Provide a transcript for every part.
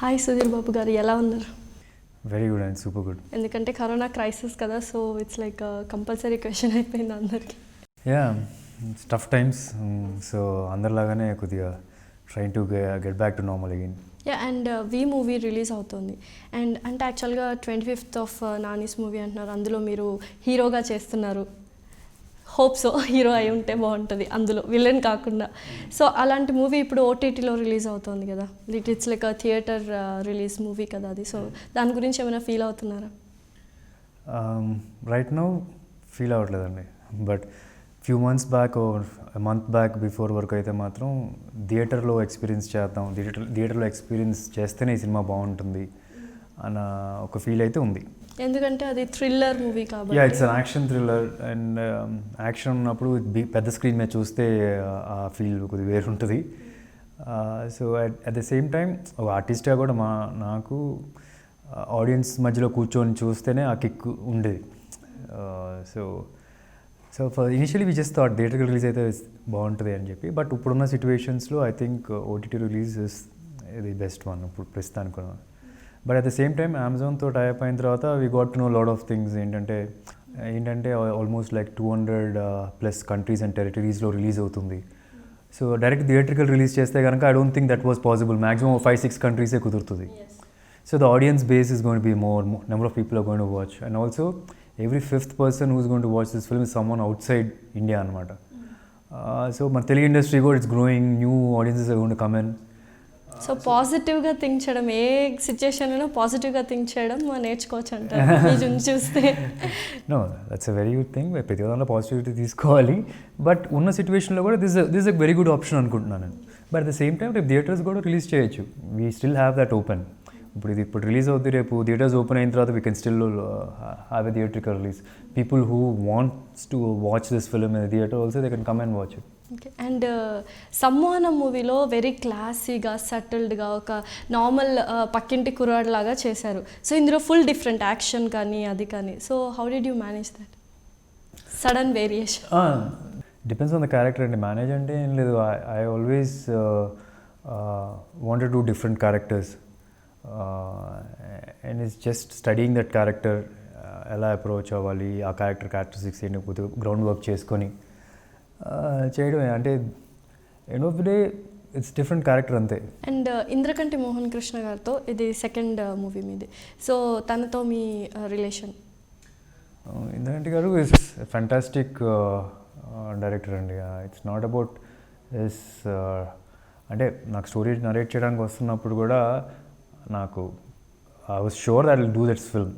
Hi Sudheer Babu గారు, ఎలా ఉన్నారు? Very good and super good. ఎందుకంటే కరోనా క్రైసిస్ కదా, so it's like compulsory question అయిపోయింది అందరికి. Yeah, tough times. సో అందరిలాగానే కొద్దిగా trying to get back to normal again. Yeah, and V movie release అవుతుంది. అండ్ అంటే యాక్చువల్గా 25th ఆఫ్ నానీస్ మూవీ అంటున్నారు, అందులో మీరు హీరోగా చేస్తున్నారు. హోప్ సో హీరో అయి ఉంటే బాగుంటుంది అందులో, విలన్ కాకుండా. సో అలాంటి మూవీ ఇప్పుడు ఓటీటీలో రిలీజ్ అవుతుంది కదా, it's like theatre release movie కదా అది. సో దాని గురించి ఏమైనా ఫీల్ అవుతున్నారా? రైట్ నౌ ఫీల్ అవ్వట్లేదండి, but few months back, month back before వరకు అయితే మాత్రం థియేటర్లో ఎక్స్పీరియన్స్ చేద్దాం, థియేటర్లో ఎక్స్పీరియన్స్ చేస్తేనే ఈ సినిమా బాగుంటుంది అన్న ఒక ఫీల్ అయితే ఉంది. ఎందుకంటే అది థ్రిల్లర్ మూవీ కాబట్టి. Yeah, it's an action thriller. And action ఉన్నప్పుడు పెద్ద స్క్రీన్ మీద చూస్తే ఆ ఫీల్ కొద్దిగా వేరు ఉంటుంది. So at the same time ఒక ఆర్టిస్ట్గా కూడా నాకు ఆడియన్స్ మధ్యలో కూర్చొని చూస్తేనే ఆ కిక్ ఉండేది. So for initially we just thought థియేటర్కి రిలీజ్ అయితే బాగుంటుంది అని చెప్పి, బట్ ఇప్పుడున్న సిచ్యువేషన్స్లో I think OTT release is the best one ఇప్పుడు ప్రస్తుతానికి కూడా. But at the same time అమెజాన్తో టైప్ అయిన తర్వాత we got to know lot of things. ఏంటంటే ఆల్మోస్ట్ లైక్ 200+ కంట్రీస్ అండ్ టెరిటరీస్లో రిలీజ్ అవుతుంది. సో డైరెక్ట్ థియేట్రికల్ రిలీజ్ చేస్తే కనుక I don't think that was possible. Maximum 5-6 కంట్రీసే కుదురుతుంది. So the audience base is going to be more number of people are going to watch, and also every 5th person who's going to watch this film is someone outside India అనమాట. So మన Telugu industry కూడా it's growing, new audiences are going to come in. So పాజిటివ్గా think చేయడం, ఏ సిచ్యుయేషన్లో పాజిటివ్గా think చేయడం నేర్చుకోవచ్చు అంటారు చూస్తే. No, that's a very good thing. ప్రతి దాంట్లో పాజిటివిటీ తీసుకోవాలి, బట్ ఉన్న సిచ్యువేషన్లో కూడా this a very good option అనుకుంటున్నాను నేను. But at the same time రేపు థియేటర్స్ కూడా రిలీజ్ చేయొచ్చు. We still have that open. ఇప్పుడు రిలీజ్ అవుతుంది, రేపు థియేటర్స్ ఓపెన్ అయిన తర్వాత we can still have a theatrical release. People who wants to watch this film in theatre also they can come and watch it. Okay. And Sammohanam మూవీలో very క్లాసీగా, సటిల్డ్గా, ఒక normal పక్కింటి కుర్రాడిలాగా చేశారు. సో ఇందులో ఫుల్ డిఫరెంట్ యాక్షన్ కానీ అది కానీ. So how did you manage that sudden variation? Depends on the character అండి. మేనేజ్ అంటే ఏం లేదు, I always wanted to do different characters, and it's just studying that character, ఎలా అప్రోచ్ అవ్వాలి, ఆ క్యారెక్టరిస్టిక్స్ ఏంటి కొద్దిగా గ్రౌండ్ వర్క్ చేసుకొని చేయడమే. అంటే end of the day it's different character అంతే. అండ్ ఇంద్రకంటి మోహన్ కృష్ణ గారితో ఇది సెకండ్ మూవీ మీది. సో తనతో మీ రిలేషన్? ఇంద్రకంటి గారు ఇస్ ఫ్యాంటాస్టిక్ డైరెక్టర్ అండి. ఇట్స్ నాట్ అబౌట్ ఇస్, అంటే నాకు స్టోరీ నరేట్ చేయడానికి వస్తున్నప్పుడు కూడా నాకు I was sure that will do that's film.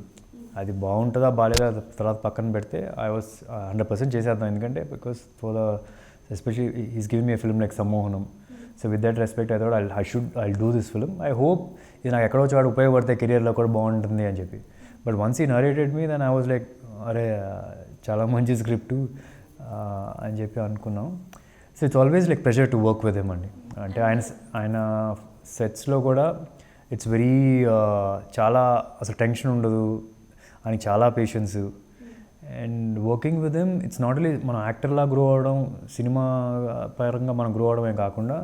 అది బాగుంటుందా బాగాలేదా తర్వాత పక్కన పెడితే ఐ వాస్ 100% చేసేద్దాం. ఎందుకంటే because for the especially is giving me a film like Sammohanam. So with that respect I thought I do this film. I hope ఇది నాకు ఎక్కడో చోట ఉపయోగపడితే కెరియర్లో కూడా బాగుంటుంది అని చెప్పి. But once he narrated me then I was like, అరే చాలా మంచి స్క్రిప్టు అని చెప్పి అనుకున్నాం. So it's always like pressure to work with him అండి. అంటే ఆయన సెట్స్లో కూడా ఇట్స్ వెరీ చాలా అసలు టెన్షన్ ఉండదు, ఆయనకి చాలా patience. And working with him it's not only మనం యాక్టర్లా గ్రో అవ్వడం, సినిమా పరంగా మనం గ్రో అవడమే కాకుండా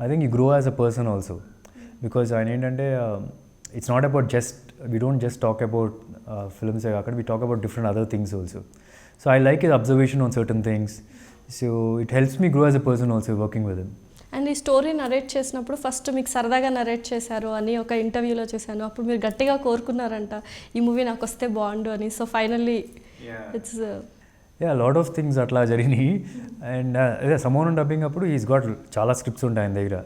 I think you grow as a person also. Because ఆయన ఏంటంటే it's not about just, we don't just talk about ఫిల్మ్సే కాకుండా we talk about different other things also. So I like his observation on certain things. So it helps me grow as a person also working with him. And ఈ story narrate చేసినప్పుడు first మీకు సరదాగా narrate చేశారు అని ఒక ఇంటర్వ్యూలో చూశాను. అప్పుడు మీరు గట్టిగా కోరుకున్నారంట, ఈ మూవీ నాకు వస్తే బాగుండు అని. So finally it's lot of things అట్లా జరిగినాయి. అండ్ అదే సమ్మోహనం డబ్బింగ్ అప్పుడు ఈజ్ గాట్ చాలా స్క్రిప్ట్స్ ఉంటాయి ఆయన దగ్గర.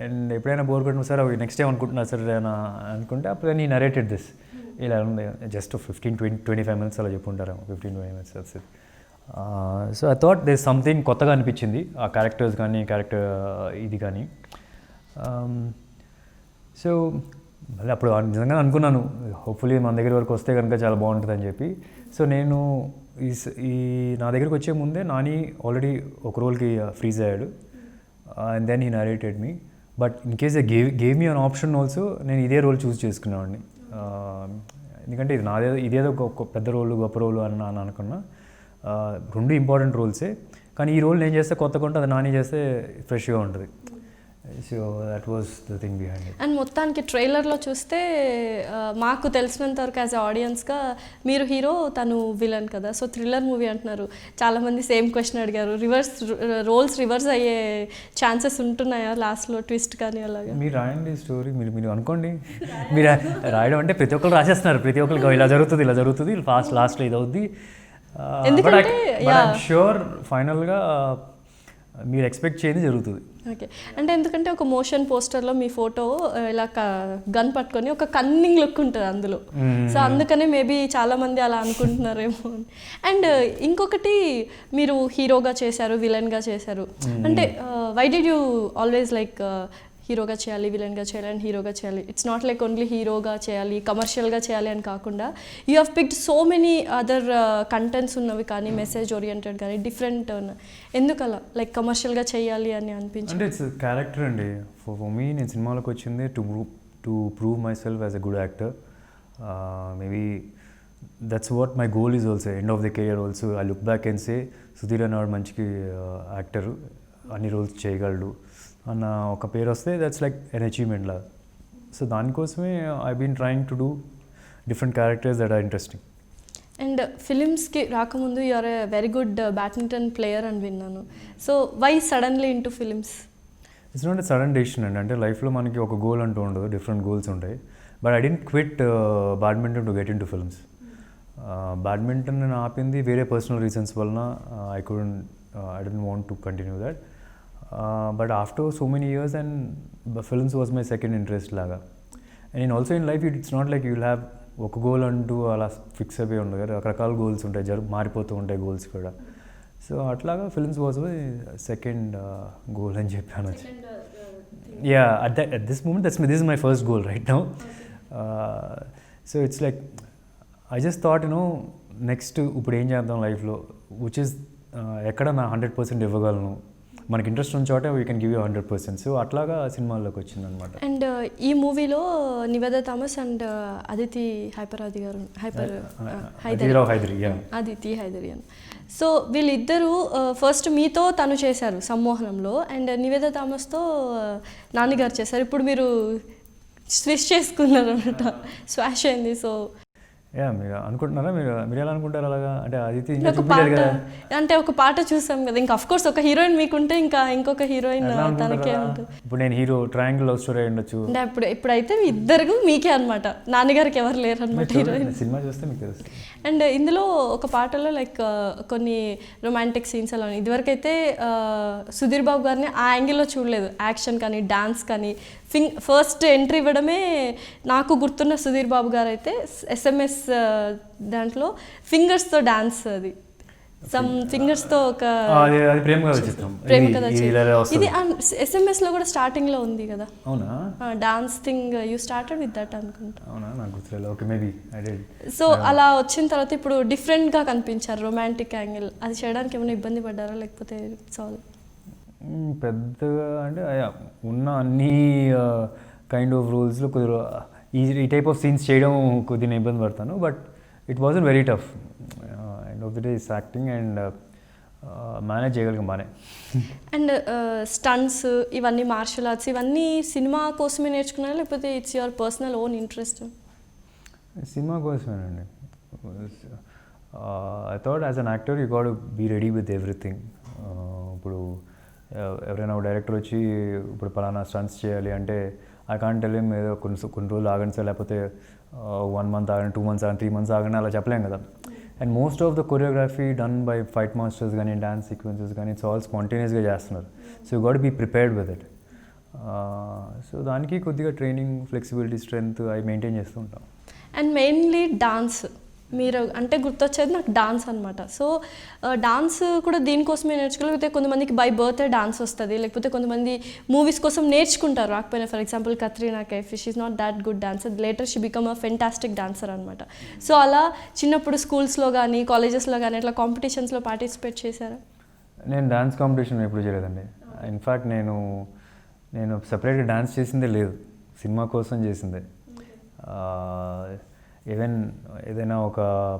అండ్ ఎప్పుడైనా బోర్ కొట్టిన సార్ అవి నెక్స్ట్ టైం అనుకుంటున్నా సార్ అని అనుకుంటే అప్పుడు నీ నరేటెడ్ దిస్ ఇలా ఉంది. జస్ట్ 15-25 minutes అలా చెప్పుంటారు, 15-20 minutes that's it. So I thought there something కొత్తగా అనిపించింది ఆ క్యారెక్టర్స్ కానీ క్యారెక్టర్ ఇది కానీ. సో మళ్ళీ అప్పుడు నిజంగా అనుకున్నాను హోప్ఫుల్లీ మన దగ్గర వరకు వస్తే కనుక చాలా బాగుంటుంది అని చెప్పి. సో నేను ఈ నా దగ్గరికి వచ్చే ముందే నాని ఆల్రెడీ ఒక రోల్కి ఫ్రీజ్ అయ్యాడు, and then he narrated me. But in case they gave me an option also నేను ఇదే రోల్ చూస్ చేసుకునేవాడిని. ఎందుకంటే ఇది ఇదేదో ఒక పెద్ద రోలు గొప్ప రోలు అని అనుకున్నా. రెండు ఇంపార్టెంట్ రోల్సే, కానీ ఈ రోల్ నేను చేస్తే కొత్తగా ఉంటుంది, అది నాని చేస్తే ఫ్రెష్గా ఉంటుంది. So that was the thing behind it. And మొత్తానికి ట్రైలర్లో చూస్తే మాకు తెలిసినంత వరకు యాజ్ ఆడియన్స్గా మీరు హీరో, తను విలన్ కదా. సో థ్రిల్లర్ మూవీ అంటున్నారు, చాలామంది సేమ్ క్వశ్చన్ అడిగారు. రోల్స్ రివర్స్ అయ్యే ఛాన్సెస్ ఉంటున్నాయా లాస్ట్లో ట్విస్ట్ కానీ అలాగా? మీరు రాయండి స్టోరీ, మీరు అనుకోండి. మీరు రాయడం అంటే ప్రతి ఒక్కరు రాసేస్తున్నారు, ప్రతి ఒక్కరికి ఇలా జరుగుతుంది లాస్ట్లో ఇది అవుద్ది. ఎందుకంటే షూర్ ఫైనల్గా మీరు ఎక్స్పెక్ట్ చేయని జరుగుతుంది. ఓకే, అంటే ఎందుకంటే ఒక మోషన్ పోస్టర్లో మీ ఫోటో ఇలా గన్ పట్టుకొని ఒక కన్నింగ్ లుక్ ఉంటుంది అందులో. సో అందుకనే మేబీ చాలామంది అలా అనుకుంటున్నారేమో. అండ్ ఇంకొకటి, మీరు హీరోగా చేశారు, విలన్గా చేశారు. అంటే why did you always like హీరోగా చేయాలి, విలన్గా చేయాలి అండ్ హీరోగా చేయాలి? ఇట్స్ నాట్ లైక్ ఓన్లీ హీరోగా చేయాలి, కమర్షియల్గా చేయాలి అని కాకుండా you have picked so many other contents ఉన్నవి కానీ, మెసేజ్ ఓరియంటెడ్ కానీ డిఫరెంట్. ఎందుకు అలా లైక్ కమర్షియల్గా చేయాలి అని అనిపించింది? అంటే ఇట్స్ క్యారెక్టర్ అండి. ఫర్ మీ నేను సినిమాలోకి వచ్చింది to prove my self as a good actor. Maybe that's what my goal is also. End of the career also I look back and say Sudheer అనేవాడు మంచి యాక్టరు, అన్ని రోల్స్ చేయగలడు అన్న ఒక పేరు వస్తే దట్స్ లైక్ ఎన్ అచీవ్మెంట్ లాగా. So దానికోసమే I been trying to do different characters that are interesting. And ఫిలిమ్స్కి రాకముందు you are a very good badminton player అని విన్నాను. So why suddenly into films? It's not a sudden decision అండి. అంటే లైఫ్లో మనకి ఒక గోల్ అంటూ ఉండదు, డిఫరెంట్ గోల్స్ ఉంటాయి. But I didn't quit badminton to get in to films. Badminton నేను ఆపింది వేరే పర్సనల్ రీజన్స్ వలన. I don't want to continue that. But after so many years, and films was my second interest laga. And also in life it's not like you'll have ఒక goal అంటూ అలా fix అయిపోయి ఉండదు కదా, రకరకాల goals ఉంటాయి, మారిపోతూ ఉంటాయి గోల్స్ కూడా. సో అట్లాగా films was my second goal అని చెప్పాను. Yeah, at this moment this is my first goal right now. So it's like I just thought next ఇప్పుడు ఏం చేద్దాం లైఫ్లో, విచ్ ఇస్ ఎక్కడ నా 100% ఇవ్వగలను, మనకి ఇంట్రెస్ట్ ఉన్న చోట we can give you 100%. So అట్లాగా సినిమాల్లోకి వచ్చింది అనమాట. అండ్ ఈ మూవీలో నివేదా థామస్ అండ్ అదితి హైదరి గారు, అదితి హైదరియన్. సో వీళ్ళిద్దరూ ఫస్ట్ మీతో తను చేశారు సమ్మోహనంలో, అండ్ నివేదా థామస్తో నాన్నగారు చేశారు. ఇప్పుడు మీరు స్విచ్ చేసుకున్నారు అనమాట, స్వాష్ అయింది. సో యా, మీరు అనుకుంటున్నారా? మీరు ఎలా అనుకుంటారు అలాగా? అంటే అది అంటే ఒక పాట చూసాం కదా, ఇంకా అఫ్ కోర్స్ ఒక హీరోయిన్ మీకుంటే ఇంకా ఇంకొక హీరోయిన్ తనకే ఉంటుంది. ఇప్పుడు నేను హీరో, ట్రయాంగిల్ లవ్ స్టోరీ ఉండొచ్చు. అంటే ఇప్పుడైతే ఇద్దరు మీకే అనమాట, నాన్నగారికి ఎవరు లేరు అనమాట హీరోయిన్. సినిమా చూస్తే మీకు తెలుస్తుంది. అండ్ ఇందులో ఒక పాటలో లైక్ కొన్ని రొమాంటిక్ సీన్స్ అలా. ఇదివరకైతే సుధీర్ బాబు గారిని ఆ యాంగిల్లో చూడలేదు, యాక్షన్ కానీ డాన్స్ కానీ. ఫస్ట్ ఎంట్రీ ఇవ్వడమే నాకు గుర్తున్న సుధీర్ బాబు గారు అయితే SMS దాంట్లో ఫింగర్స్తో డాన్స్, అది సమ్ ఫింగర్స్తో ఒక ప్రేమ కథ. ఇది SMS లో కూడా స్టార్టింగ్లో ఉంది కదా. అవునా? Dance thing you started with that అనుకుంటా. అవునా, నాకు గుర్తులేదు. Okay, maybe I did. So అలా వచ్చిన తర్వాత ఇప్పుడు డిఫరెంట్గా కనిపించారు, రొమాంటిక్ యాంగిల్. అది చేయడానికి ఏమైనా ఇబ్బంది పడ్డారా, లేకపోతే ఇట్స్ ఆల్? పెద్దగా అంటే ఉన్న అన్ని కైండ్ ఆఫ్ రూల్స్లో కొద్దిగా ఈ టైప్ ఆఫ్ సీన్స్ చేయడం కొద్దిగా ఇబ్బంది పడతాను. But it wasn't very tough. End of the day is acting and manage చేయగలిగాం బాగానే. అండ్ స్టంట్స్ ఇవన్నీ, మార్షల్ ఆర్ట్స్ ఇవన్నీ సినిమా కోసమే నేర్చుకున్నారా, లేకపోతే it's your personal own interest? Cinema కోసమేనండి. I thought as an actor you got to be ready with everything. ఇప్పుడు ఎవరైనా డైరెక్టర్ వచ్చి ఇప్పుడు పలానా స్టంట్స్ చేయాలి అంటే ఐ కాంట్ టెల్ హిమ్ ఏదో కొన్ని రోజులు ఆగండి సార్, లేకపోతే 1 month ఆగండి, 2 months ఆగండి, 3 months ఆగండి, అలా చెప్పలేం కదా. And most of the choreography done by fight masters కానీ, డాన్స్ సీక్వెన్సెస్ కానీ, ఇట్స్ ఆల్ స్పాంటేనియస్గా చేస్తున్నారు. So you got be prepared with it. So దానికి కొద్దిగా ట్రైనింగ్, ఫ్లెక్సిబిలిటీ, స్ట్రెంగ్త్ అవి మెయింటైన్ చేస్తూ ఉంటాం. అండ్ మెయిన్లీ డాన్స్, మీరు అంటే గుర్తొచ్చేది నాకు డాన్స్ అనమాట. సో డాన్స్ కూడా దీనికోసమే నేర్చుకోలేకపోతే కొంతమందికి బై బర్త్ డాన్స్ వస్తుంది, లేకపోతే కొంతమంది మూవీస్ కోసం నేర్చుకుంటారు రాకపోయినా. For example Katrina Kaif, she is not that good dancer, later she become a fantastic dancer అనమాట. సో అలా చిన్నప్పుడు స్కూల్స్లో కానీ, కాలేజెస్లో కానీ అట్లా కాంపిటీషన్స్లో పార్టిసిపేట్ చేశారా? నేను డాన్స్ కాంపిటీషన్ ఎప్పుడు చేయలేదండి. ఇన్ఫ్యాక్ట్ నేను సపరేట్గా డాన్స్ చేసిందే లేదు, సినిమా కోసం చేసిందే. ఈవెన్ ఏదైనా ఒక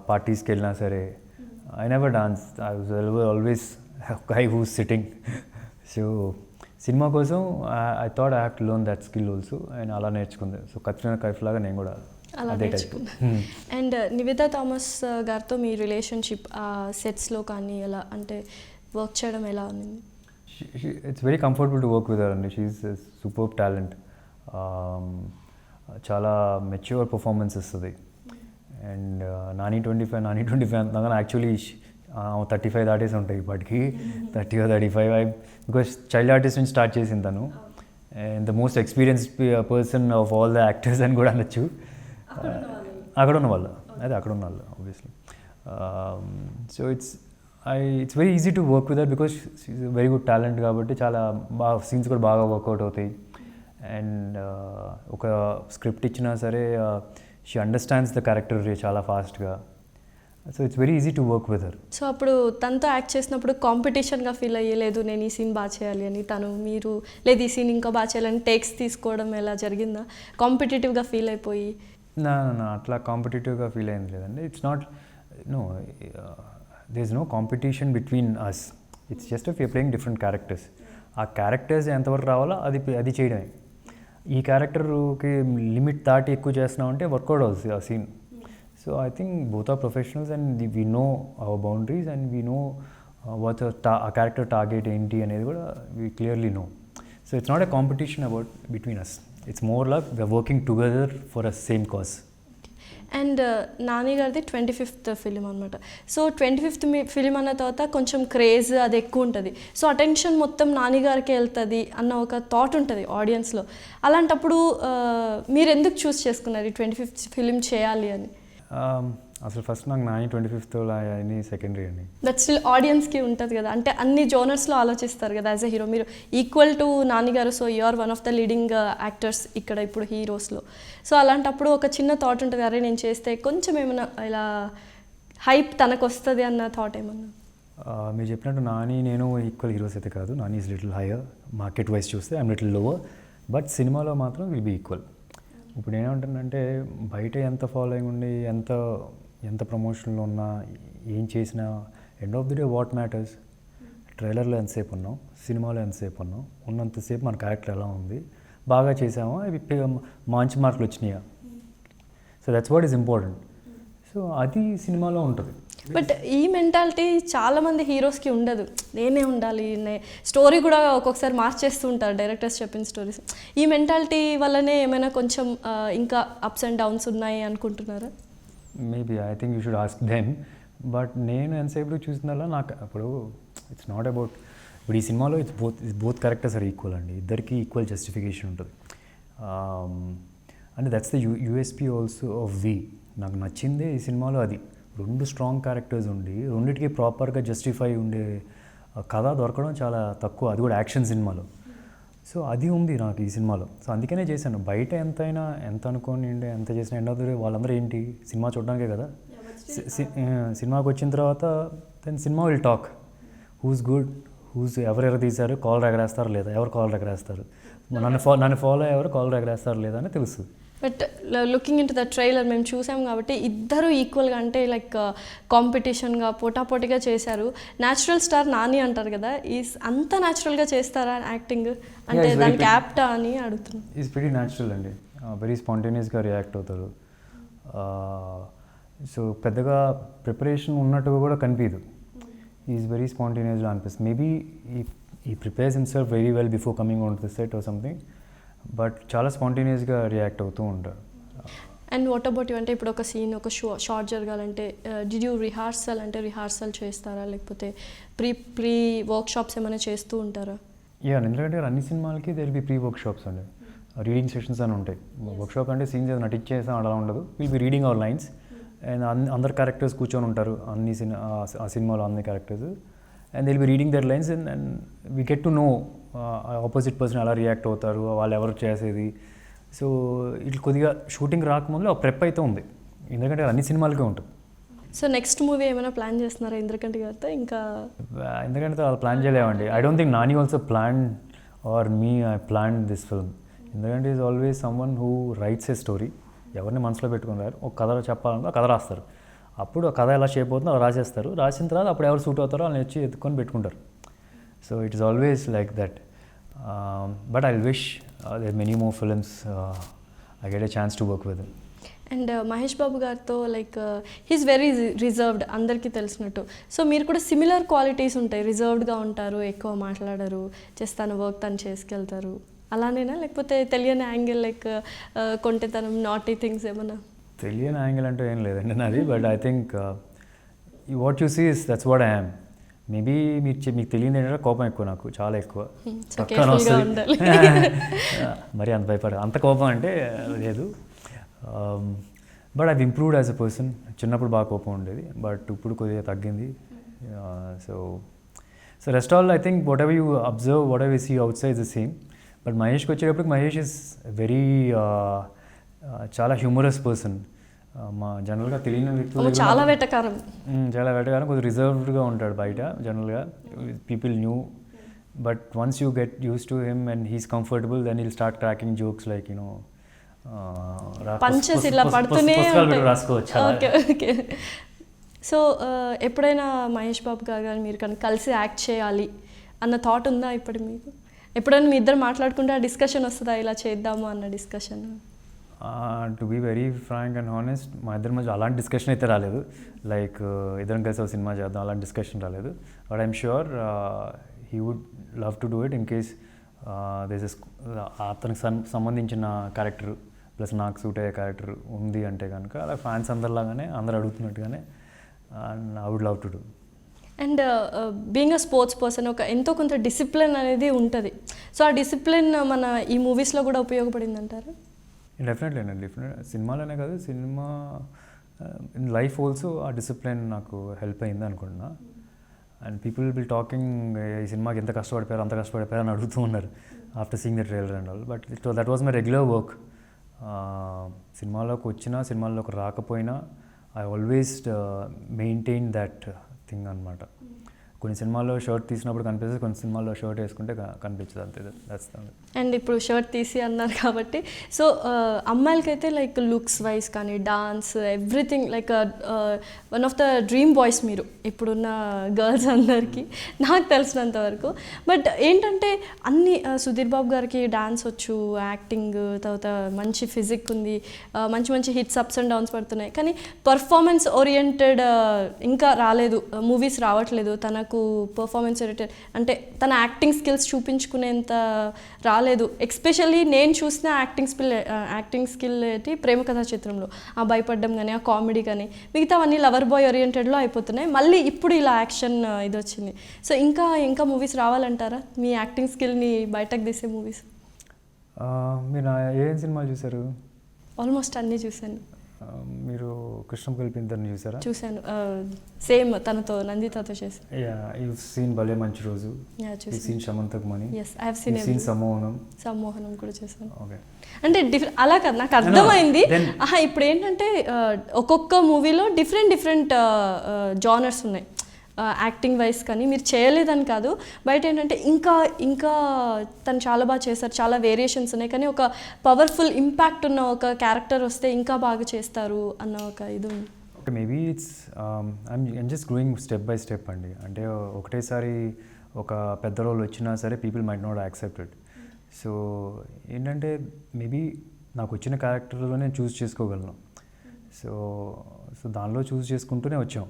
పార్టీస్కి వెళ్ళినా సరే I never dance. I was always guy who's sitting. So cinema కోసం I thought I have to learn that skill also and అలా నేర్చుకుంది. సో కత్రినా కైఫ్ లాగా నేను కూడా అలా అదే టైప్. నేర్చుకున్నా. అండ్ నివేదా థామస్ గారితో మీ రిలేషన్షిప్ సెట్స్లో కానీ ఎలా అంటే వర్క్ చేయడం ఎలా ఉంది? It's very comfortable to work with her అండి. She's super talent. చాలా మెచ్యూర్ పర్ఫార్మెన్స్ ఇస్తుంది. అండ్ నాని 25 అంటున్నా యాక్చువల్లీ 35 దాటేసి ఉంటాయి ఇప్పటికి, 30 or 35. బికాస్ చైల్డ్ ఆర్టిస్ట్ నుంచి స్టార్ట్ చేసింది తను. And the most experienced person of all the actors అని కూడా అనొచ్చు. అక్కడ ఉన్న వాళ్ళు, అదే అక్కడ ఉన్న వాళ్ళు obviously. So it's very easy to work with her because she is very good talent కాబట్టి చాలా బాగా సీన్స్ కూడా బాగా వర్కౌట్ అవుతాయి. అండ్ ఒక స్క్రిప్ట్ ఇచ్చినా సరే షీ అండర్స్టాండ్స్ ద క్యారెక్టర్ చాలా ఫాస్ట్గా. So it's very easy to work with her. So అప్పుడు తనతో యాక్ట్ చేసినప్పుడు కాంపిటీషన్గా ఫీల్ అయ్యలేదు, నేను ఈ సీన్ బాగా చేయాలి అని, తను మీరు లేదు ఈ సీన్ ఇంకా బాగా చేయాలని టేక్స్ తీసుకోవడం ఎలా జరిగిందా? కాంపిటేటివ్గా ఫీల్ అయిపోయి? నా అట్లా కాంపిటేటివ్గా ఫీల్ అయింది లేదండి. It's not no there is no competition between us. It's just if you're playing different characters. ఆ క్యారెక్టర్స్ ఎంతవరకు రావాలో అది చేయడమే. ఈ క్యారెక్టర్కి లిమిట్ దాటి ఎక్కువ చేస్తున్నామంటే వర్కౌట్ అవుతుంది ఆ scene. So I think both are professionals and we know our boundaries and we know what ఆ క్యారెక్టర్ టార్గెట్ ఏంటి అనేది కూడా we clearly know. So it's not a competition about between us. It's more like we're working together for a same cause. And Nani గారిది 25th film అనమాట. So 25th film అన్న తర్వాత కొంచెం craze అది ఎక్కువ ఉంటుంది. సో అటెన్షన్ మొత్తం నాని గారికి వెళ్తుంది అన్న ఒక థాట్ ఉంటుంది ఆడియన్స్లో. అలాంటప్పుడు మీరు ఎందుకు చూస్ చేసుకున్నారు ఈ 25th ఫిలిం చేయాలి అని? అసలు ఫస్ట్ నాకు నాని 25th అని సెకండరీ అండి. దట్ స్టిల్ ఆడియన్స్కి ఉంటుంది కదా, అంటే అన్ని జోనర్స్లో ఆలోచిస్తారు కదా యాజ్ ఎ హీరో. మీరు ఈక్వల్ టు నాని గారు, so you are one of the leading actors ఇక్కడ ఇప్పుడు హీరోస్లో. సో అలాంటప్పుడు ఒక చిన్న థాట్ ఉంటుంది, అరే నేను చేస్తే కొంచెం ఏమైనా ఇలా హైప్ తనకు వస్తుంది అన్న థాట్ ఏమన్నా? మీరు చెప్పినట్టు నాని నేను ఈక్వల్ హీరోస్ అయితే కాదు. Nani is little hire, market wise చూస్తే ఐఎమ్ లిటిల్ లోవర్, బట్ సినిమాలో మాత్రం విల్ బీ ఈక్వల్. ఇప్పుడు ఏమంటుందంటే బయట ఎంత ఫాలోయింగ్ ఉండి ఎంత ప్రమోషన్లో ఉన్నా ఏం చేసినా end of the day what matters ట్రైలర్లో ఎంతసేపు ఉన్నాం, సినిమాలో ఎంతసేపు ఉన్నాం, ఉన్నంతసేపు మన క్యారెక్టర్ ఎలా ఉంది, బాగా చేసామా, అవి మంచి మార్కులు వచ్చినాయా. So that's what is important. So అది సినిమాలో ఉంటుంది. బట్ ఈ మెంటాలిటీ చాలామంది హీరోస్కి ఉండదు. నేనే ఉండాలి, స్టోరీ కూడా ఒక్కొక్కసారి మార్చేస్తూ ఉంటారు డైరెక్టర్స్ చెప్పిన స్టోరీస్. ఈ మెంటాలిటీ వల్లనే ఏమైనా కొంచెం ఇంకా అప్స్ అండ్ డౌన్స్ ఉన్నాయి అనుకుంటున్నారా? Maybe I think you should ask them. But నేను ఎంతసేపు చూసినలా నాకు అప్పుడు ఇట్స్ నాట్ అబౌట్ ఇప్పుడు ఈ సినిమాలో it's both characters are equal అండి. ఇద్దరికి ఈక్వల్ జస్టిఫికేషన్ ఉంటుంది. And that's the USP also of V. నాకు నచ్చిందే ఈ సినిమాలో అది. 2 స్ట్రాంగ్ క్యారెక్టర్స్ ఉండి రెండింటికి ప్రాపర్గా జస్టిఫై ఉండే కథ దొరకడం చాలా తక్కువ, అది కూడా యాక్షన్ సినిమాలో. సో అది ఉంది నాకు ఈ సినిమాలో. సో అందుకనే చేశాను. బయట ఎంతైనా ఎంత అనుకోని ఎంత చేసినా ఎండ్ ఆఫ్ ది డే వాళ్ళందరూ ఏంటి సినిమా చూడడానికే కదా. సినిమాకి వచ్చిన తర్వాత then cinema will talk who's good, ఎవరెవరు తీశారు, కాల్ ఎగరేస్తారు లేదా, ఎవరు కాల్ ఎగరేస్తారు, నన్ను ఫాలో ఎవరు కాల్ ఎగరేస్తారు లేదా అని తెలుస్తుంది. But looking in to the trailer మేము చూసాం కాబట్టి ఇద్దరు ఈక్వల్గా అంటే లైక్ కాంపిటీషన్గా పోటాపోటీగా చేశారు. న్యాచురల్ స్టార్ నాని అంటారు కదా, అంత న్యాచురల్గా చేస్తారా యాక్టింగ్ అంటే దానికి యాప్టా అని అడుగుతున్నాను. ఈజ్ వెరీ న్యాచురల్ అండి, వెరీ స్పాంటేనియస్గా రియాక్ట్ అవుతారు. సో పెద్దగా ప్రిపరేషన్ ఉన్నట్టుగా కూడా కనిపించదు. ఈజ్ వెరీ స్పాంటేనియస్గా అనిపిస్తుంది. మేబీ ఈ prepares himself very well before coming on to the set or something, but చాలా స్పాంటేనియస్గా రియాక్ట్ అవుతూ ఉంటారు. అండ్ వాట్ అబౌట్ యూ అంటే ఇప్పుడు ఒక సీన్ ఒక షార్ట్ జరగాలంటే డిడ్ యూ రిహార్సల్ చేస్తారా, లేకపోతే ప్రీ వర్క్షాప్స్ ఏమైనా చేస్తూ ఉంటారా? ఎందుకంటే అన్ని సినిమాలకి దేర్ బి ప్రీ వర్క్షాప్స్ అండి. రీడింగ్ సెషన్స్ అని ఉంటాయి. వర్క్షాప్ అంటే సీన్స్ ఏదో నటించేసాం అలా ఉండదు. Will be reading our lines and అందరు క్యారెక్టర్స్ కూర్చొని ఉంటారు ఆ సినిమాలో అన్ని characters, and they'll be reading their lines and we get to know opposite person ఎలా రియాక్ట్ అవుతారు, వాళ్ళు ఎవరు చేసేది. సో ఇట్లా కొద్దిగా షూటింగ్ రాకముందు ఆ ప్రెప్ అయితే ఉంది, ఎందుకంటే అన్ని సినిమాలకే ఉంటుంది. సో నెక్స్ట్ మూవీ ఏమైనా ప్లాన్ చేస్తున్నారా ఇంద్రకంటి గారితో? ఇంకా ఎందుకంటే వాళ్ళు ప్లాన్ చేయలేమండి. I don't think Nani also plan or I plan this film. ఎందుకంటే is always someone who writes a story. ఎవరిని మనసులో పెట్టుకున్నారు, ఒక కథ చెప్పాలంటే ఆ కథ రాస్తారు. అప్పుడు ఆ కథ ఎలా షేప్ అవుతుందో అలా రాసేస్తారు. రాసిన తర్వాత అప్పుడు ఎవరు సూట్ అవుతారో వాళ్ళని వచ్చి ఎత్తుకొని పెట్టుకుంటారు. So it is always like that. But I'll wish there are many more films I get a chance to work with him. And Mahesh Babu గారితో లైక్ హీస్ వెరీ రిజర్వ్డ్ అందరికీ తెలిసినట్టు. సో మీరు కూడా సిమిలర్ క్వాలిటీస్ ఉంటాయి, రిజర్వ్డ్గా ఉంటారు, ఎక్కువ మాట్లాడరు, జస్ట్ తన వర్క్ తను చేసుకెళ్తారు, అలానేనా లేకపోతే తెలియని యాంగిల్ లైక్ కొంటెతనం నాటీ థింగ్స్ ఏమన్నా? తెలియని యాంగిల్ అంటే ఏం లేదండి నాది, but I think what you see is that's what I am. Maybe మీకు తెలియదు ఏంటంటే కోపం ఎక్కువ, నాకు చాలా ఎక్కువ పక్కన వస్తుంది. మరి అంత భయపడ అంత కోపం అంటే లేదు. But I've improved as a person. చిన్నప్పుడు బాగా కోపం ఉండేది, బట్ ఇప్పుడు కొద్దిగా తగ్గింది. So rest all I think whatever you observe, whatever you see outside the same. But మహేష్కి వచ్చేటప్పటికి మహేష్ ఇస్ వెరీ చాలా హ్యూమరస్ పర్సన్. మా జనరల్గా తెలియని వ్యక్తులు చాలా వెటకారం, కొద్దిగా రిజర్వ్డ్గా ఉంటాడు బయట జనరల్గా, people new. But once you get used to him and he's comfortable, then he'll start cracking jokes like punches ఇలా పడుతూనే రాసుకోవచ్చు. Okay okay. సో ఎప్పుడైనా మహేష్ బాబు గారు కానీ మీరు కానీ కలిసి యాక్ట్ చేయాలి అన్న థాట్ ఉందా ఇప్పుడు మీకు? ఎప్పుడైనా మీ ఇద్దరు మాట్లాడుకుంటే ఆ డిస్కషన్ వస్తుందా, ఇలా చేద్దాము అన్న discussion? To be very frank and honest, మా ఇద్దరి మధ్య అలాంటి డిస్కషన్ అయితే రాలేదు. లైక్ ఇద్దరం కలిసి ఒక సినిమా చేద్దాం అలాంటి డిస్కషన్ రాలేదు. But I'm sure he would love to do it in case అతనికి సంబంధించిన క్యారెక్టర్ ప్లస్ నాకు సూట్ అయ్యే క్యారెక్టర్ ఉంది అంటే కనుక, అలా ఫ్యాన్స్ అందరిలాగానే అందరు అడుగుతున్నట్టుగానే I would love to do. And being a sports person ఒక ఎంతో కొంత డిసిప్లిన్ అనేది ఉంటుంది. సో ఆ డిసిప్లిన్ మన ఈ మూవీస్లో కూడా ఉపయోగపడింది అంటారు? డెఫినెట్లీ అండి, సినిమాలోనే కాదు, సినిమా ఇన్ లైఫ్ ఆల్సో ఆ డిసిప్లిన్ నాకు హెల్ప్ అయింది అనుకుంటున్నా. అండ్ పీపుల్ విల్ టాకింగ్ ఈ సినిమాకి ఎంత కష్టపడిపోయారు అంత కష్టపడిపోయారు అని అడుగుతూ ఉన్నారు after seeing the trailer and all. But that was my regular work. సినిమాలోకి వచ్చినా సినిమాల్లోకి రాకపోయినా I always maintain that thing అనమాట. కొన్ని సినిమాల్లో షర్ట్ తీసినప్పుడు కనిపిస్తుంది, కొన్ని సినిమాల్లో షర్ట్ వేసుకుంటే కనిపించదు, అంతే. That's the. అండ్ ఇప్పుడు షర్ట్ తీసి అన్నారు కాబట్టి, సో అమ్మాయిలకైతే లైక్ లుక్స్ వైజ్ కానీ dance everything like one of the dream boys మీరు ఇప్పుడున్న గర్ల్స్ అందరికీ నాకు తెలిసినంత వరకు. బట్ ఏంటంటే అన్ని సుధీర్ బాబు గారికి డాన్స్ వచ్చు, యాక్టింగ్, తర్వాత మంచి ఫిజిక్ ఉంది, మంచి మంచి హిట్స్ అప్స్ అండ్ డౌన్స్ పడుతున్నాయి, కానీ పర్ఫార్మెన్స్ ఓరియంటెడ్ ఇంకా రాలేదు, మూవీస్ రావట్లేదు, తనకు పర్ఫార్మెన్స్ ఓరియంటెడ్ అంటే తన యాక్టింగ్ స్కిల్స్ చూపించుకునేంత రాలేదు. ఎస్పెషల్లీ నేను చూసిన యాక్టింగ్ స్కిల్ ఏంటి ప్రేమ కథా చిత్రంలో, ఆ భయపడ్డం కానీ ఆ కామెడీ కానీ మిగతావన్నీ లవర్ బాయ్ ఓరియంటెడ్లో అయిపోతున్నాయి. మళ్ళీ ఇప్పుడు ఇలా యాక్షన్ ఇది వచ్చింది. సో ఇంకా మూవీస్ రావాలంటారా మీ యాక్టింగ్ స్కిల్ని బయటకు తీసే మూవీస్? మీరు ఏం సినిమాలు చూసారు? ఆల్మోస్ట్ అన్నీ చూశాను. మీరు కృష్ణం కల్పిందని చూసారా? చూశాను, సేమ్ తనతో నందితతో చేశాను. యూ సీన్ భలే మంచి రోజు, you seen Shamantakamani, yes I have seen Sammohanam కూడా చేశాను. ఓకే, అంటే అలా కాదు, నాకు అర్థమైంది. ఇప్పుడు ఏంటంటే ఒక్కొక్క మూవీలో డిఫరెంట్ జానర్స్ ఉన్నాయి యాక్టింగ్ వైజ్, కానీ మీరు చేయలేదని కాదు, బయట ఏంటంటే ఇంకా తను చాలా బాగా చేస్తారు, చాలా వేరియేషన్స్ ఉన్నాయి, కానీ ఒక పవర్ఫుల్ ఇంపాక్ట్ ఉన్న ఒక క్యారెక్టర్ వస్తే ఇంకా బాగా చేస్తారు అన్న ఒక ఇది ఉంది. Okay, maybe I'm just growing step by step అండి. అంటే ఒకటేసారి ఒక పెద్ద రోల్ వచ్చినా సరే people might not accept it. So ఏంటంటే మేబీ నాకు వచ్చిన క్యారెక్టర్లోనే చూస్ చేసుకోగలను. సో దానిలో చూస్ చేసుకుంటూనే వచ్చాం.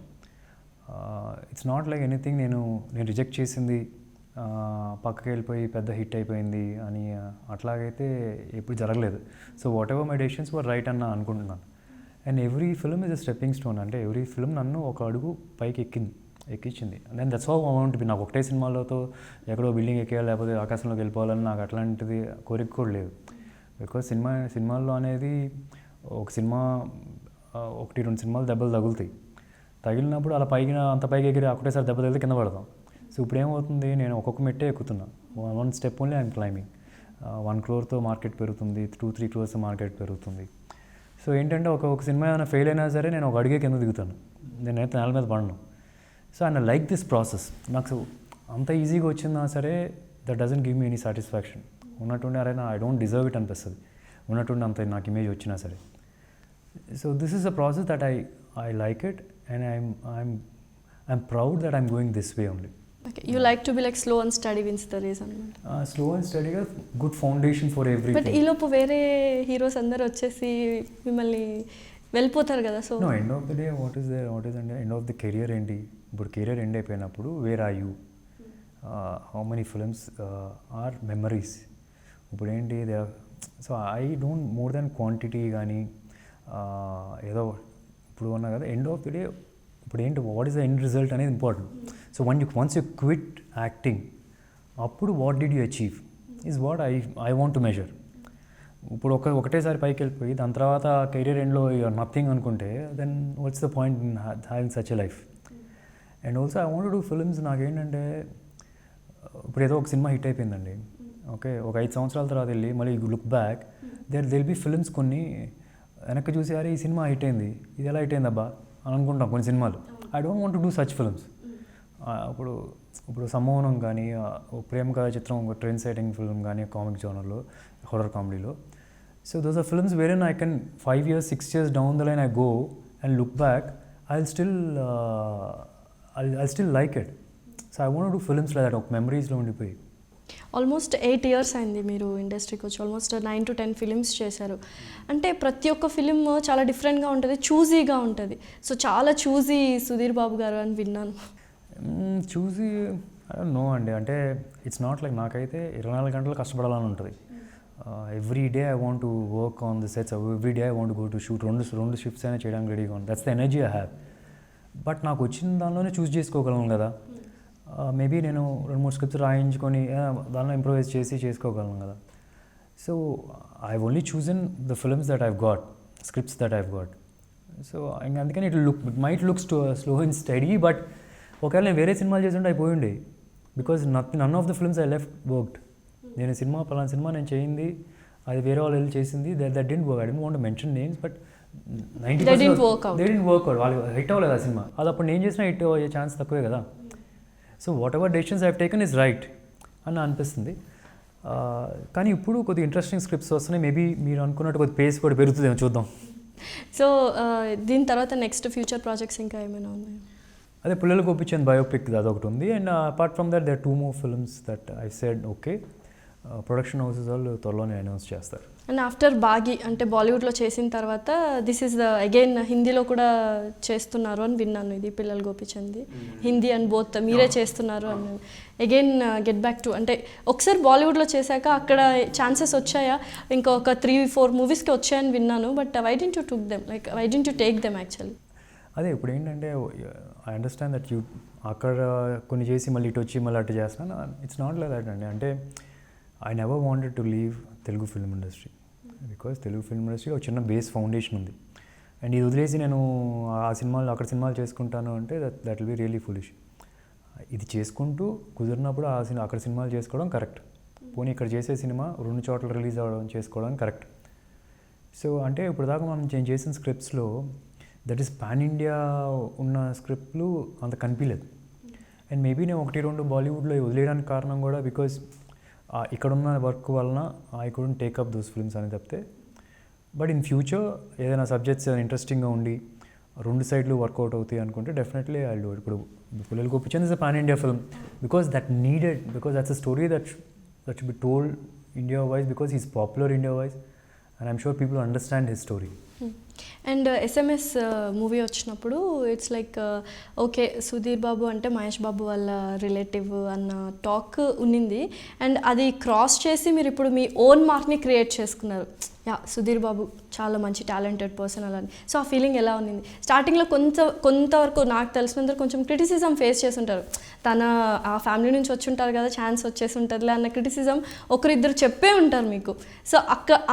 ఇట్స్ నాట్ లైక్ ఎనీథింగ్ నేను రిజెక్ట్ చేసింది పక్కకి వెళ్ళిపోయి పెద్ద హిట్ అయిపోయింది అని అట్లాగైతే ఎప్పుడు జరగలేదు. So whatever my decisions were right అన్న అనుకుంటున్నాను. And every film is a stepping stone. అంటే ఎవ్రీ ఫిల్మ్ నన్ను ఒక అడుగు పైకి ఎక్కించింది. And that's how I want be. నాకు ఒకటే సినిమాలతో ఎక్కడో బిల్డింగ్ ఎక్కేయాలి లేకపోతే ఆకాశంలోకి వెళ్ళిపోవాలని నాకు అట్లాంటిది కోరిక కూడా లేదు. బికాజ్ సినిమాల్లో అనేది ఒక సినిమా 1-2 సినిమాలు దెబ్బలు తగులుతాయి. తగిలినప్పుడు అలా అంత పైకి ఎగిరి ఒకటేసారి దెబ్బ తగిలితే కింద పడతాం. సో ఇప్పుడు ఏమవుతుంది, నేను ఒక్కొక్క మెట్టే ఎక్కుతున్నా. 1 step only I'm climbing. 1 crore market పెరుగుతుంది, 2-3 crores మార్కెట్ పెరుగుతుంది. సో ఏంటంటే ఒక సినిమా ఏమైనా ఫెయిల్ అయినా సరే నేను ఒక అడిగే కింద దిగుతాను, నేనైతే నేల మీద పడను. So and I like this process. నాకు అంత ఈజీగా వచ్చిందా సరే that doesn't give me any satisfaction. ఉన్నట్టుండి అరే ఐ డోంట్ డిజర్వ్ ఇట్ అనిపిస్తుంది, ఉన్నట్టుండి అంత నాకు ఇమేజ్ వచ్చినా సరే. So this is a process that I like it and I'm proud that I'm going this way only. Okay, you like to be like slow and steady wins the race అనమాట. Slow and స్టడీగా good foundation for but everything. ఈలోపు వేరే heroes అందరు వచ్చేసి మిమ్మల్ని వెళ్ళిపోతారు కదా. So no, end of the day what is అంటే ఎండ్ ఆఫ్ ద కెరియర్ ఏంటి? ఇప్పుడు కెరియర్ ఎండ్ అయిపోయినప్పుడు where are you? How many films are memories? ఇప్పుడు ఏంటి so I don't more than quantity కానీ ఏదో ఇప్పుడు ఉన్నా కదా. ఎండ్ ఆఫ్ ది డే ఇప్పుడు ఏంటి, what is the end result అనేది important. So once you quit acting, అప్పుడు what did you achieve is what I want to measure. ఇప్పుడు ఒకటేసారి పైకి వెళ్ళిపోయి దాని తర్వాత కెరీర్ ఎండ్లో యూఆర్ నథింగ్ అనుకుంటే then what's the point in having such a life? And also I want to do films. నాకేంటంటే ఇప్పుడు ఏదో ఒక సినిమా హిట్ అయిపోయిందండి, ఓకే, ఒక 5 సంవత్సరాల తర్వాత వెళ్ళి మళ్ళీ లుక్ బ్యాక్ దిల్ బి ఫిల్మ్స్ కొన్ని వెనక్కి చూసి అరే ఈ సినిమా హిట్ అయింది, ఇది ఎలా హిట్ అయింది అబ్బా అని అనుకుంటాం కొన్ని సినిమాలు. I don't want to do such films. ఇప్పుడు సమ్మోహనం కానీ, ప్రేమ కథా చిత్రం, ఒక ట్రెండ్ సెట్టింగ్ ఫిల్మ్ కానీ, కామిక్ జోనర్లో, హొరర్ కామెడీలో. So those are films where in I can 5 years 6 years down the line I go and look back, I still like it. So I want to do films like that, ఒక మెమరీస్లో ఉండిపోయి. Almost 8 years అయింది మీరు ఇండస్ట్రీకి వచ్చి. Almost 9 to 10 films చేశారు. అంటే ప్రతి ఒక్క ఫిలిం చాలా డిఫరెంట్గా ఉంటుంది, చూజీగా ఉంటుంది. సో చాలా చూజీ సుధీర్ బాబు గారు అని విన్నాను. చూసి ఐ డోంట్ నో అండి. అంటే ఇట్స్ నాట్ లైక్ నాకైతే 24 గంటలు కష్టపడాలని ఉంటుంది. Every day I want to work on the sets, every day I want go to shoot. రెండు షిఫ్ట్స్ అయినా చేయడానికి రెడీగా ఉంది. That's the energy I have. But నాకు వచ్చిన దానిలోనే చూస్ చేసుకోగలను కదా. మేబీ నేను 2-3 స్క్రిప్ట్స్ రాయించుకొని దానిలో ఇంప్రూవైజ్ చేసుకోగలను కదా. So I only chosen the films that I've got, scripts that I've got. So అందుకని it might looks slow and steady, but ఒకవేళ నేను వేరే సినిమాలు చేస్తుంటే అయిపోయిండే. Because none of the films I left worked. నేను పలానా సినిమా నేను చేయింది, అది వేరే వాళ్ళు వెళ్ళి చేసింది, that didn't work. I don't want to mention names, but 90% they didn't work out. వాళ్ళు హిట్ అవ్వలేదు ఆ సినిమా. అది అప్పుడు నేను చేసిన హిట్ అయ్యే ఛాన్స్ తక్కువే కదా. So what ever decisions I have taken is right అని అనిపిస్తుంది. కానీ ఇప్పుడు కొద్దిగా ఇంట్రెస్టింగ్ స్క్రిప్ట్స్ వస్తున్నాయి. మేబీ మీరు అనుకున్నట్టు కొద్ది పేస్ కూడా పెరుగుతుందేమో, చూద్దాం. సో దీని తర్వాత నెక్స్ట్ ఫ్యూచర్ ప్రాజెక్ట్స్ ఇంకా ఏమైనా ఉన్నాయి? అదే పుల్లలు గోపిచంద్ బయోపిక్ అదొకటి ఉంది. And apart from that there 2 more films that I said okay, production houses వాళ్ళు త్వరలోనే అనౌన్స్ చేస్తారు. అండ్ ఆఫ్టర్ బాగి అంటే బాలీవుడ్లో చేసిన తర్వాత దిస్ ఈజ్ ద అగైన్ హిందీలో కూడా చేస్తున్నారు అని విన్నాను. ఇది పిల్లలు గోపిచంది హిందీ అండ్ బోత్ మీరే చేస్తున్నారు అని. అగైన్ గెట్ బ్యాక్ టు అంటే ఒకసారి బాలీవుడ్లో చేశాక అక్కడ ఛాన్సెస్ వచ్చాయా? ఇంకొక 3-4 మూవీస్కి వచ్చాయని విన్నాను. But why didn't you took them, like why didn't you take them actually? అదే ఇప్పుడు ఏంటంటే ఐ అండర్స్టాండ్ దట్ యూ అక్కడ కొన్ని చేసి మళ్ళీ ఇటు వచ్చి మళ్ళీ అటు చేస్తున్నాను. ఇట్స్ నాట్ లైక్ దట్ అండి. అంటే I never wanted to leave Telugu film industry, because Telugu film industry ఒక చిన్న బేస్ ఫౌండేషన్ ఉంది. అండ్ ఇది వదిలేసి నేను అక్కడ సినిమాలు చేసుకుంటాను అంటే that will be really foolish. ఇది చేసుకుంటూ కుదిరినప్పుడు అక్కడ సినిమాలు చేసుకోవడం కరెక్ట్. పోనీ ఇక్కడ చేసే సినిమా 2 చోట్ల రిలీజ్ అవ్వడం చేసుకోవడం కరెక్ట్. సో అంటే ఇప్పుడు దాకా మనం చేసిన స్క్రిప్ట్స్లో దట్ ఈస్ పాన్ ఇండియా ఉన్న స్క్రిప్ట్లు అంత కనిపించలేదు. అండ్ మేబీ నేను 1-2 బాలీవుడ్లో వదిలేయడానికి కారణం కూడా బికాజ్ ఇక్కడున్న వర్క్ వలన I couldn't take up those films అని చెప్తే. బట్ ఇన్ ఫ్యూచర్ ఏదైనా సబ్జెక్ట్స్ ఇంట్రెస్టింగ్గా ఉండి 2 సైడ్లు వర్కౌట్ అవుతాయి అనుకుంటే డెఫినెట్లీ ఐ డూ ఇట్. ఇప్పుడు పుల్లలు Gopichand is a pan India film because that needed, because that's a story that should be told India wise, because he's popular India wise and I'm sure people understand his story. And SMS movie వచ్చినప్పుడు it's like okay Sudheer Babu అంటే మహేష్ బాబు వాళ్ళ relative అన్న talk ఉన్నింది. And అది cross చేసి మీరు ఇప్పుడు మీ own మార్క్ని create చేసుకున్నారు. యా సుధీర్ బాబు చాలా మంచి టాలెంటెడ్ పర్సన్ అలా అని. సో ఆ ఫీలింగ్ ఎలా ఉన్నింది? స్టార్టింగ్లో కొంతవరకు నాకు తెలిసినంత కొంచెం క్రిటిసిజం ఫేస్ చేసి ఉంటారు. తన ఆ ఫ్యామిలీ నుంచి వచ్చి ఉంటారు కదా, ఛాన్స్ వచ్చేసి ఉంటుందిలే అన్న క్రిటిసిజం ఒకరిద్దరు చెప్పే ఉంటారు మీకు. సో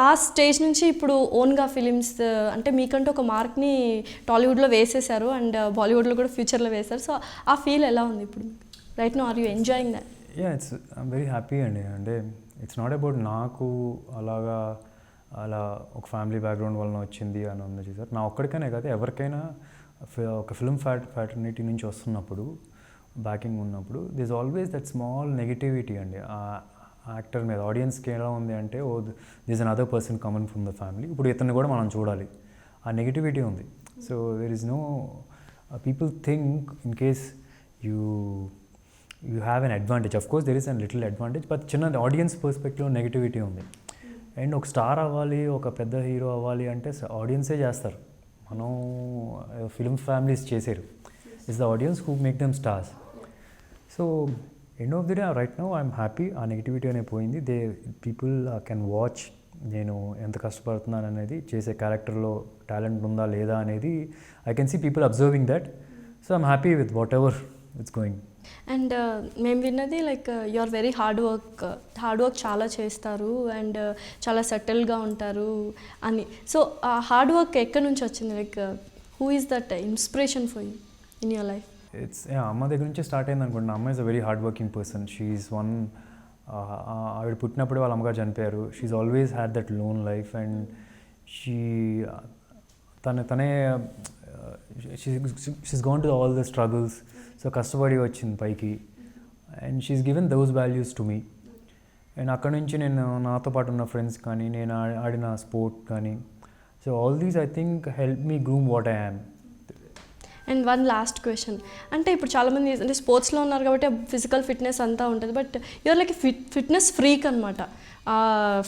ఆ స్టేజ్ నుంచి ఇప్పుడు ఓన్గా ఫిలిమ్స్ అంటే మీకంటూ ఒక మార్క్ని టాలీవుడ్లో వేసేశారు అండ్ బాలీవుడ్లో కూడా ఫ్యూచర్లో వేశారు. సో ఆ ఫీల్ ఎలా ఉంది ఇప్పుడు right now? Are you enjoying that? I'm very happy అండి. అంటే ఇట్స్ నాట్ అబౌట్ నాకు అలా ఒక ఫ్యామిలీ బ్యాక్గ్రౌండ్ వలన వచ్చింది అని ఉంది చూసారు. నా ఒక్కడికైనా కాదు, ఎవరికైనా ఒక ఫిల్మ్ ఫ్యాటర్నిటీ నుంచి వస్తున్నప్పుడు, బ్యాకింగ్ ఉన్నప్పుడు this always that small negativity అండి ఆ యాక్టర్ మీద. ఆడియన్స్కి ఎలా ఉంది అంటే oh this an other person coming from the family, ఇప్పుడు ఇతన్ని కూడా మనం చూడాలి, ఆ నెగిటివిటీ ఉంది. So there is no people think in case you have an advantage. Of course there is an little advantage, but చిన్న ఆడియన్స్ పర్స్పెక్టివ్ నెగిటివిటీ ఉంది. And ఒక స్టార్ అవ్వాలి, ఒక పెద్ద హీరో అవ్వాలి అంటే ఆడియన్సే చేస్తారు, మనం ఫిల్మ్ ఫ్యామిలీస్ చేసారు. It's the audience who make them stars. So end of the day right now I'm happy. ఆ నెగిటివిటీ అనేది పోయింది. పీపుల్ కెన్ వాచ్ నేను ఎంత కష్టపడుతున్నాను అనేది, చేసే క్యారెక్టర్లో టాలెంట్ ఉందా లేదా అనేది I can see people observing that. So I'm happy with whatever it's going. And మేము విన్నది like you are very hard work చాలా చేస్తారు అండ్ చాలా సెటిల్గా ఉంటారు అని. సో ఆ హార్డ్ వర్క్ ఎక్కడి నుంచి వచ్చింది? Like who is that inspiration for you in your life? It's అమ్మ దగ్గర నుంచి స్టార్ట్ అయింది అనుకోండి. అమ్మ is a very hard working person. She's one, ఆవిడ పుట్టినప్పుడు వాళ్ళ అమ్మగారు చనిపోయారు. She's always had that lone life and తనే she's gone to all the struggles. So కష్టపడి వచ్చింది పైకి and she's given those values to me. And అక్కడ నుంచి నేను నాతో పాటు ఉన్న ఫ్రెండ్స్ కానీ, నేను ఆడిన స్పోర్ట్ కానీ, so all these I think help me groom what I yam. And one last question, అంటే ఇప్పుడు చాలామంది అంటే స్పోర్ట్స్లో ఉన్నారు కాబట్టి ఫిజికల్ ఫిట్నెస్ అంతా ఉంటుంది, but you're like fitness freak అనమాట.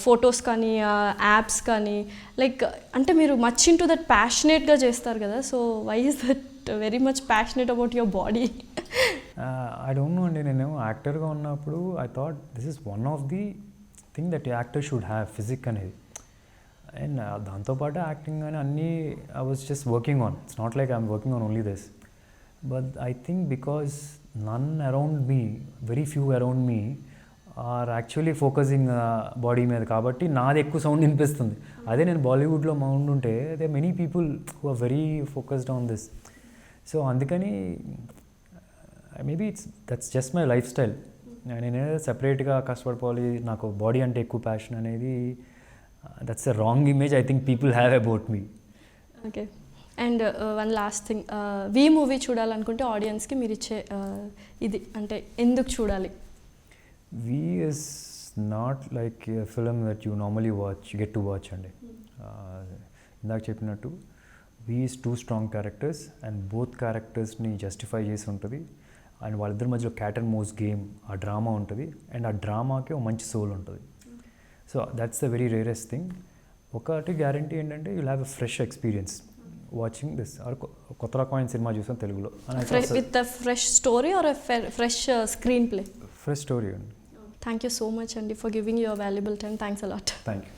ఫొటోస్ కానీ యాప్స్ కానీ లైక్ అంటే మీరు మచ్ ఇంటూ దట్ ప్యాషనేట్గా చేస్తారు కదా. So why is that very much passionate about your body? I don't know అండి. నేను యాక్టర్గా ఉన్నప్పుడు I thought this is one of the thing that actor should have, physique అనేది. అండ్ దాంతోపాటు యాక్టింగ్ కానీ అన్నీ I was just working on. It's not like I'm working on only this. But I think because none around me, very few around me are actually focusing body మీద, కాబట్టి నాది ఎక్కువ sound వినిపిస్తుంది. అదే నేను బాలీవుడ్లో మౌండ్ ఉంటే they many people who are very focused on this. So అందుకని maybe that's just my life style. నేను సపరేట్గా కష్టపడిపోవాలి, నాకు బాడీ అంటే ఎక్కువ ప్యాషన్ అనేది, that's a wrong image I think people have about me. Okay. And one last thing, V movie చూడాలనుకుంటే ఆడియన్స్కి మీరు ఇచ్చే ఇది అంటే ఎందుకు చూడాలి? V is not like a film that you normally get to watch అండి. ఇందాక చెప్పినట్టు we is 2 strong characters and both క్యారెక్టర్స్ని జస్టిఫై చేసి ఉంటుంది. అండ్ వాళ్ళిద్దరి మధ్యలో క్యాట్ అండ్ మౌస్ గేమ్, ఆ డ్రామా ఉంటుంది. అండ్ ఆ డ్రామాకి ఒక మంచి సోల్ ఉంటుంది. So that's the very rarest thing. ఒకటి గ్యారంటీ ఏంటంటే you'll have a fresh experience watching this. కొత్త రకమైన సినిమా చూసాం తెలుగులో. With a fresh story or fresh screenplay? Fresh story అండి. థ్యాంక్ యూ సో మచ్ అండి for giving your valuable time. Thanks a lot. Thank you.